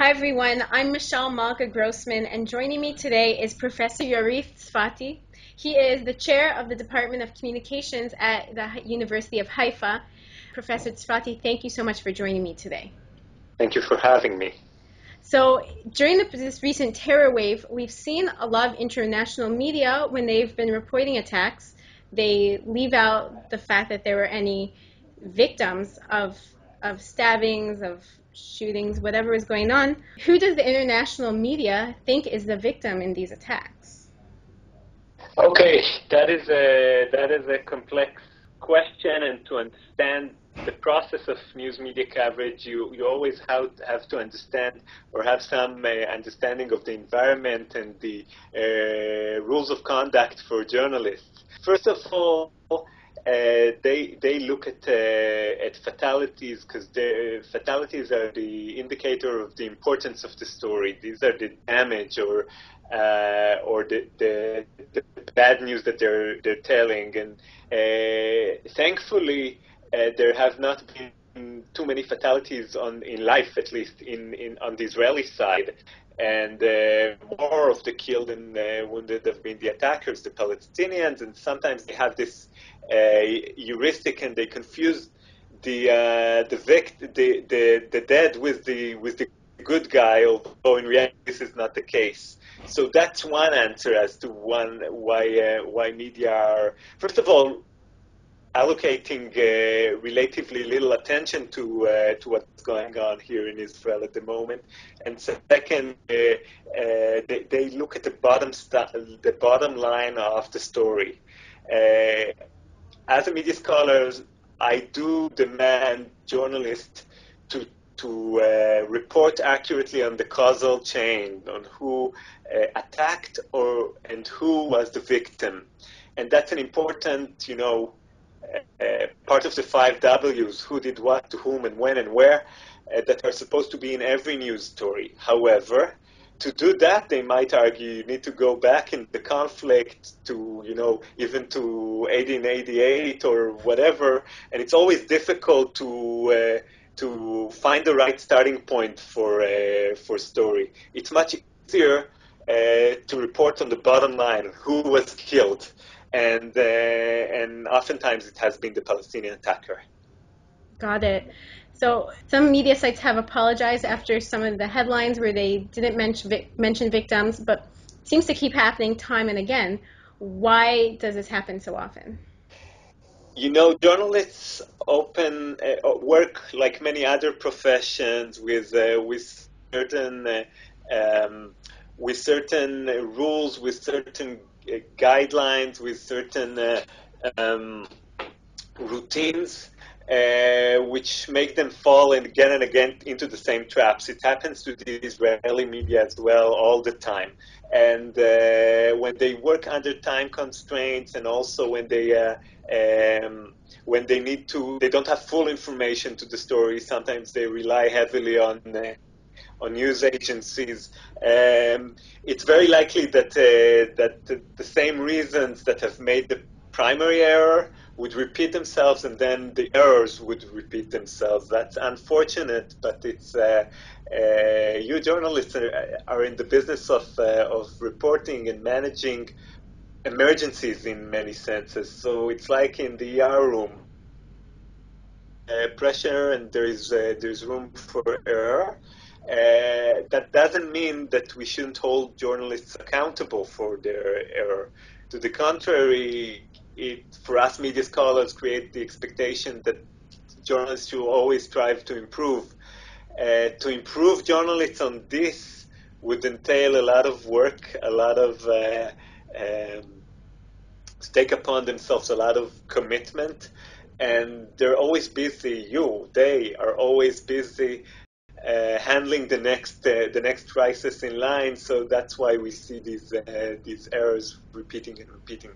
Hi everyone, I'm Michelle Malka Grossman, and joining me today is Professor Yorith Tzfati. He is the chair of the Department of Communications at the University of Haifa. Professor Tzfati, thank you so much for joining me today. Thank you for having me. So during this recent terror wave, we've seen a lot of international media, when they've been reporting attacks, they leave out the fact that there were any victims of stabbings, of shootings, whatever is going on. Who does the international media think is the victim in these attacks? Okay, that is a complex question, and to understand the process of news media coverage, you always have to understand or have some understanding of the environment and the rules of conduct for journalists. First of all, they look at fatalities, because fatalities are the indicator of the importance of the story. These are the damage or the bad news that they're telling. And thankfully, there have not been too many fatalities in life, at least on the Israeli side. And more of the killed and wounded have been the attackers, the Palestinians, and sometimes they have this heuristic, and they confuse the dead with the good guy, although in reality this is not the case. So that's one answer as to why media are, first of all, allocating relatively little attention to what's going on here in Israel at the moment, and second, they look at the bottom line of the story. As a media scholar, I do demand journalists to report accurately on the causal chain, on who attacked and who was the victim. And that's an important, part of the 5 Ws, who did what, to whom, and when, and where, that are supposed to be in every news story. However, to do that, they might argue you need to go back in the conflict to, even to 1888 or whatever, and it's always difficult to find the right starting point for story. It's much easier to report on the bottom line, who was killed, and oftentimes it has been the Palestinian attacker. Got it. So some media sites have apologized after some of the headlines where they didn't mention victims, but it seems to keep happening time and again. Why does this happen so often? Journalists work like many other professions with certain with certain rules, with certain guidelines, with certain um, routines, which make them fall again and again into the same traps. It happens to the Israeli media as well all the time. And when they work under time constraints, and also when they need to, they don't have full information to the story. Sometimes they rely heavily on news agencies. It's very likely that the same reasons that have made the primary error would repeat themselves, and then the errors would repeat themselves. That's unfortunate, but it's you journalists are in the business of reporting and managing emergencies in many senses. So it's like in the ER room, pressure, and there's room for error. That doesn't mean that we shouldn't hold journalists accountable for their error. To the contrary, it, for us media scholars, create the expectation that journalists should always strive to improve. To improve journalists on this would entail a lot of work, a lot of to take upon themselves a lot of commitment, and they're always busy. They are always busy handling the next crisis in line. So that's why we see these errors repeating and repeating.